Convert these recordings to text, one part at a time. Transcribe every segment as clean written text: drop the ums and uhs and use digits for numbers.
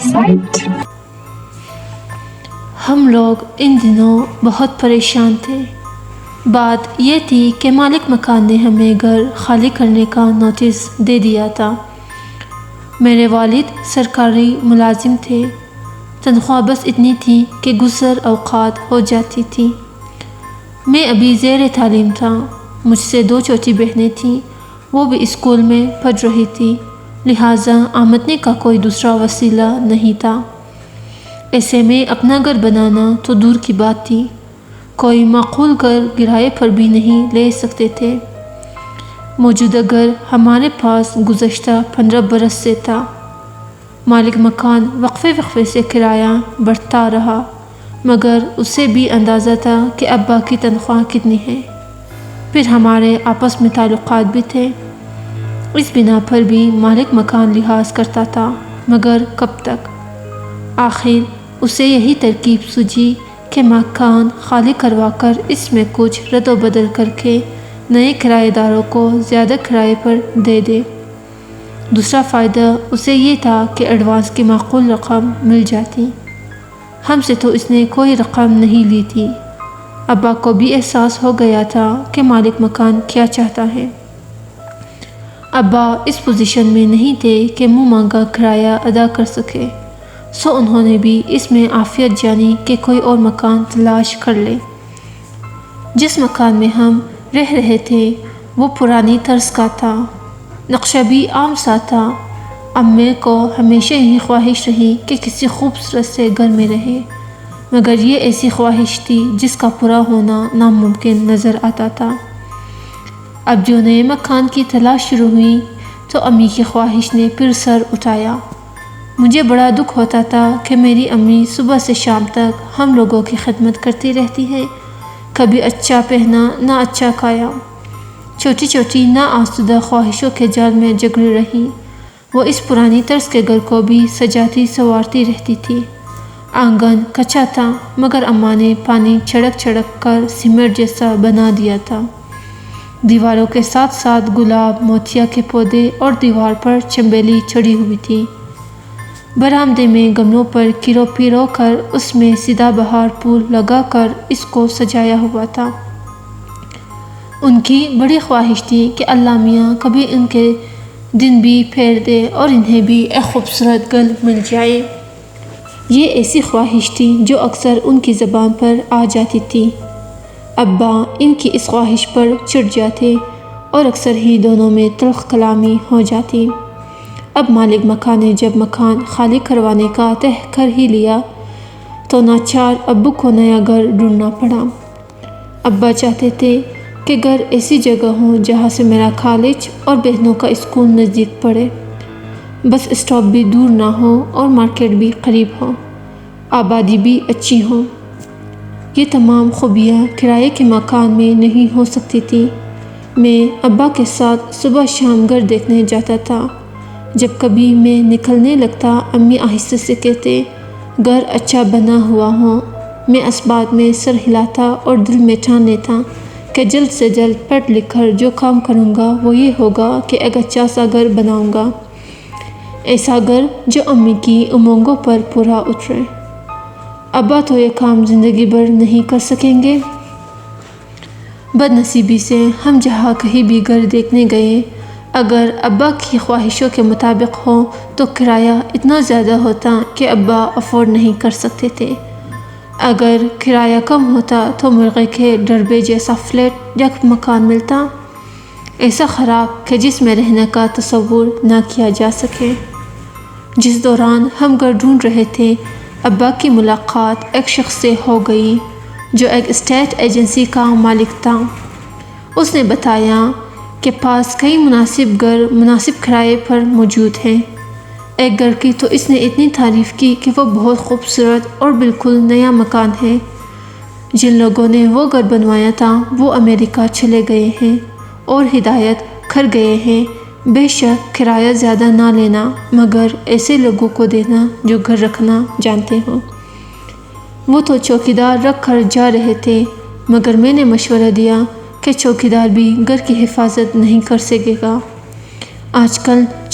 Site. ہم لوگ ان دنوں بہت پریشان تھے۔ بات یہ تھی کہ مالک مکان نے ہمیں گھر خالی کرنے کا نوٹس دے دیا تھا۔ میرے والد سرکاری ملازم تھے، تنخواہ بس اتنی تھی کہ گزر اوقات ہو جاتی تھی۔ میں ابھی زیر تعلیم تھا، مجھ سے 2 چھوٹی بہنیں تھیں، وہ بھی اسکول میں پڑھ رہی تھی، لہٰذا آمدنی کا کوئی دوسرا وسیلہ نہیں تھا۔ ایسے میں اپنا گھر بنانا تو دور کی بات تھی، کوئی معقول گھر کرائے پر بھی نہیں لے سکتے تھے۔ موجودہ گھر ہمارے پاس گزشتہ 15 برس سے تھا۔ مالک مکان وقفے سے کرایہ بڑھتا رہا، مگر اسے بھی اندازہ تھا کہ ابا کی تنخواہ کتنی ہے۔ پھر ہمارے آپس میں تعلقات بھی تھے، اس بنا پر بھی مالک مکان لحاظ کرتا تھا، مگر کب تک؟ آخر اسے یہی ترکیب سوجھی کہ مکان خالی کروا کر اس میں کچھ رد و بدل کر کے نئے کرایہ داروں کو زیادہ کرائے پر دے دے۔ دوسرا فائدہ اسے یہ تھا کہ ایڈوانس کی معقول رقم مل جاتی۔ ہم سے تو اس نے کوئی رقم نہیں لی تھی۔ ابا کو بھی احساس ہو گیا تھا کہ مالک مکان کیا چاہتا ہے۔ ابا اس پوزیشن میں نہیں تھے کہ منہ مانگا کرایہ ادا کر سکے، سو انہوں نے بھی اس میں عافیت جانی کہ کوئی اور مکان تلاش کر لے۔ جس مکان میں ہم رہ رہے تھے وہ پرانی طرز کا تھا، نقشہ بھی عام سا تھا۔ امی کو ہمیشہ یہی خواہش رہی کہ کسی خوبصورت سے گھر میں رہے، مگر یہ ایسی خواہش تھی جس کا پورا ہونا ناممکن نظر آتا تھا۔ اب جو نئے مکان کی تلاش شروع ہوئی تو امی کی خواہش نے پھر سر اٹھایا۔ مجھے بڑا دکھ ہوتا تھا کہ میری امی صبح سے شام تک ہم لوگوں کی خدمت کرتی رہتی ہے، کبھی اچھا پہنا نہ اچھا کھایا، چھوٹی چھوٹی نا آسودہ خواہشوں کے جال میں جکڑی رہی۔ وہ اس پرانی طرز کے گھر کو بھی سجاتی سنوارتی رہتی تھی۔ آنگن کچا تھا، مگر اماں نے پانی چھڑک چھڑک کر سیمنٹ جیسا بنا دیا تھا۔ دیواروں کے ساتھ ساتھ گلاب، موتیا کے پودے اور دیوار پر چنبیلی چڑھی ہوئی تھی۔ برآمدے میں گملوں پر کیرو پیرو کر اس میں سیدھا بہار پھول لگا کر اس کو سجایا ہوا تھا۔ ان کی بڑی خواہش تھی کہ اللہ میاں کبھی ان کے دن بھی پھیر دے اور انہیں بھی ایک خوبصورت گھر مل جائے۔ یہ ایسی خواہش تھی جو اکثر ان کی زبان پر آ جاتی تھی۔ ابا ان کی اس خواہش پر چڑھ جاتے اور اکثر ہی دونوں میں تلخ کلامی ہو جاتی۔ اب مالک مکان نے جب مکان خالی کروانے کا طے کر ہی لیا تو ناچار ابو کو نیا گھر ڈھونڈنا پڑا۔ ابا چاہتے تھے کہ گھر ایسی جگہ ہو جہاں سے میرا کالج اور بہنوں کا اسکول نزدیک پڑے، بس اسٹاپ بھی دور نہ ہو اور مارکیٹ بھی قریب ہو، آبادی بھی اچھی ہو۔ یہ تمام خوبیاں کرائے کے مکان میں نہیں ہو سکتی تھی۔ میں ابا کے ساتھ صبح شام گھر دیکھنے جاتا تھا۔ جب کبھی میں نکلنے لگتا امی آہستہ سے کہتے گھر اچھا بنا ہوا ہو۔ میں اس بات میں سر ہلاتا اور دل میں ٹھان لیتا کہ جلد سے جلد پڑھ لکھ کر جو کام کروں گا وہ یہ ہوگا کہ ایک اچھا سا گھر بناؤں گا، ایسا گھر جو امی کی امنگوں پر پورا اترے۔ ابا تو یہ کام زندگی بھر نہیں کر سکیں گے۔ بد نصیبی سے ہم جہاں کہیں بھی گھر دیکھنے گئے، اگر ابا کی خواہشوں کے مطابق ہو تو کرایہ اتنا زیادہ ہوتا کہ ابا افورڈ نہیں کر سکتے تھے۔ اگر کرایہ کم ہوتا تو مرغے کے ڈربے جیسا فلیٹ یا مکان ملتا، ایسا خراب کہ جس میں رہنے کا تصور نہ کیا جا سکے۔ جس دوران ہم گھر ڈھونڈ رہے تھے، ابا کی ملاقات ایک شخص سے ہو گئی جو ایک اسٹیٹ ایجنسی کا مالک تھا۔ اس نے بتایا کہ پاس کئی مناسب گھر مناسب کرائے پر موجود ہیں۔ ایک گھر کی تو اس نے اتنی تعریف کی کہ وہ بہت خوبصورت اور بالکل نیا مکان ہے۔ جن لوگوں نے وہ گھر بنوایا تھا وہ امریکہ چلے گئے ہیں اور ہدایت کر گئے ہیں بے شک کرایہ زیادہ نہ لینا، مگر ایسے لوگوں کو دینا جو گھر رکھنا جانتے ہوں۔ وہ تو چوکیدار رکھ کر جا رہے تھے، مگر میں نے مشورہ دیا کہ چوکیدار بھی گھر کی حفاظت نہیں کر سکے گا۔ آج کل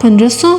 1500?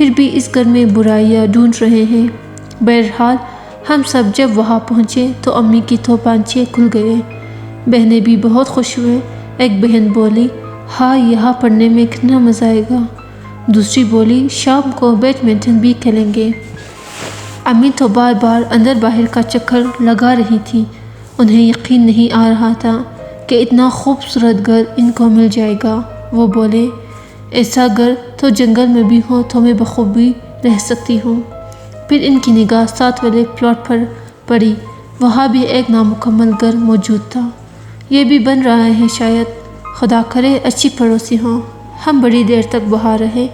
پھر بھی اس گھر میں برائیاں ڈھونڈ رہے ہیں۔ بہرحال ہم سب جب وہاں پہنچے تو امی کی توپانچے کھل گئے۔ بہنیں بھی بہت خوش ہوئے۔ ایک بہن بولی، ہاں یہاں پڑھنے میں کتنا مزہ آئے گا۔ دوسری بولی، شام کو بیڈمنٹن بھی کھیلیں گے۔ امی تو بار بار اندر باہر کا چکر لگا رہی تھی۔ انہیں یقین نہیں آ رہا تھا کہ اتنا خوبصورت گھر ان کو مل جائے گا۔ وہ بولے، ایسا گھر تو جنگل میں بھی ہو تو میں بخوبی رہ سکتی ہوں۔ پھر ان کی نگاہ 7 والے پلاٹ پر پڑی۔ وہاں بھی ایک نامکمل گھر موجود تھا۔ یہ بھی بن رہا ہے شاید، خدا کرے اچھی پڑوسی ہوں۔ ہم بڑی دیر تک وہاں رہے۔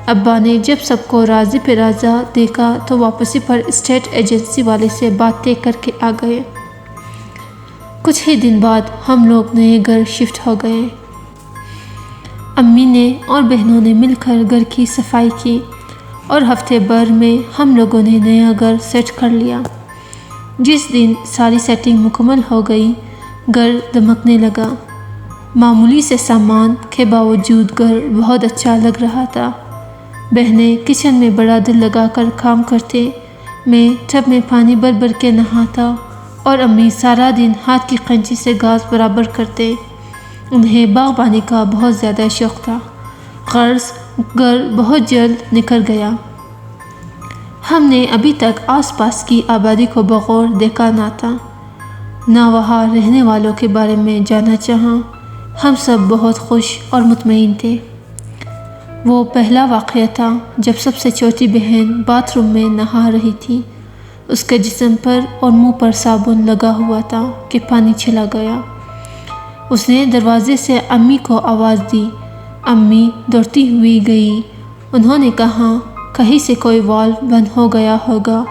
ابا نے جب سب کو راضی پہ راضی دیکھا تو واپسی پر اسٹیٹ ایجنسی والے سے باتیں کر کے آ گئے۔ کچھ ہی دن بعد ہم لوگ نئے گھر شفٹ ہو گئے۔ امی نے اور بہنوں نے مل کر گھر کی صفائی کی اور ہفتے بھر میں ہم لوگوں نے نیا گھر سیٹ کر لیا۔ جس دن ساری سیٹنگ مکمل ہو گئی، گھر دمکنے لگا۔ معمولی سے سامان کے باوجود گھر بہت اچھا لگ رہا تھا۔ بہنیں کچن میں بڑا دل لگا کر کام کرتے، میں ٹب میں پانی بھر بھر کے نہاتا اور امی سارا دن ہاتھ کی قینچی سے گھاس برابر کرتے۔ انہیں باغبانی کا بہت زیادہ شوق تھا۔ غرض گھر بہت جلد نکل گیا۔ ہم نے ابھی تک آس پاس کی آبادی کو بغور دیکھا نہ تھا، نہ وہاں رہنے والوں کے بارے میں جانا چاہا۔ ہم سب بہت خوش اور مطمئن تھے۔ وہ پہلا واقعہ تھا جب سب سے چھوٹی بہن باتھ روم میں نہا رہی تھی۔ اس کے جسم پر اور منہ پر صابن لگا ہوا تھا کہ پانی چلا گیا۔ اس نے دروازے سے امی کو آواز دی۔ امی دوڑتی ہوئی گئی۔ انہوں نے کہا، کہیں سے کوئی والو بند ہو گیا ہوگا،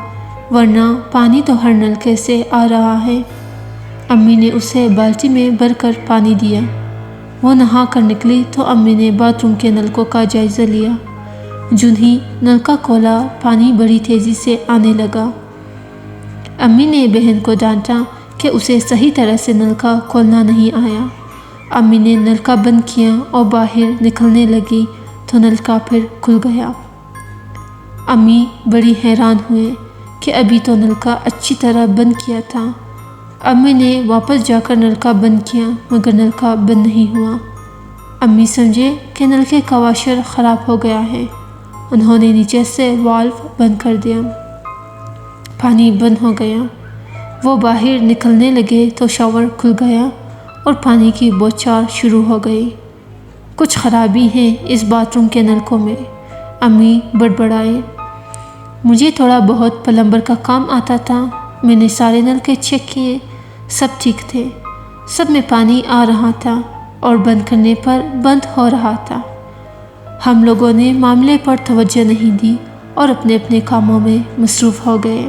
ورنہ پانی تو ہر نلکے سے آ رہا ہے۔ امی نے اسے بالٹی میں بھر کر پانی دیا۔ وہ نہا کر نکلی تو امی نے باتھ روم کے نلکوں کا جائزہ لیا۔ جونہی نلکا کھولا، پانی بڑی تیزی سے آنے لگا۔ امی نے بہن کو ڈانٹا کہ اسے صحیح طرح سے نلکا کھولنا نہیں آیا۔ امی نے نلکا بند کیا اور باہر نکلنے لگی تو نلکا پھر کھل گیا۔ امی بڑی حیران ہوئے کہ ابھی تو نلکا اچھی طرح بند کیا تھا۔ امی نے واپس جا کر نلکا بند کیا مگر نلکا بند نہیں ہوا۔ امی سمجھے کہ نلکے کا واشر خراب ہو گیا ہے۔ انہوں نے نیچے سے والو بند کر دیا۔ پانی بند ہو گیا۔ وہ باہر نکلنے لگے تو شاور کھل گیا اور پانی کی بوچھار شروع ہو گئی۔ کچھ خرابی ہے اس باتھ روم کے نلکوں میں، امی بڑبڑائے۔ مجھے تھوڑا بہت پلمبر کا کام آتا تھا۔ میں نے سارے نلکے چیک کیے، سب ٹھیک تھے۔ سب میں پانی آ رہا تھا اور بند کرنے پر بند ہو رہا تھا۔ ہم لوگوں نے معاملے پر توجہ نہیں دی اور اپنے اپنے کاموں میں مصروف ہو گئے۔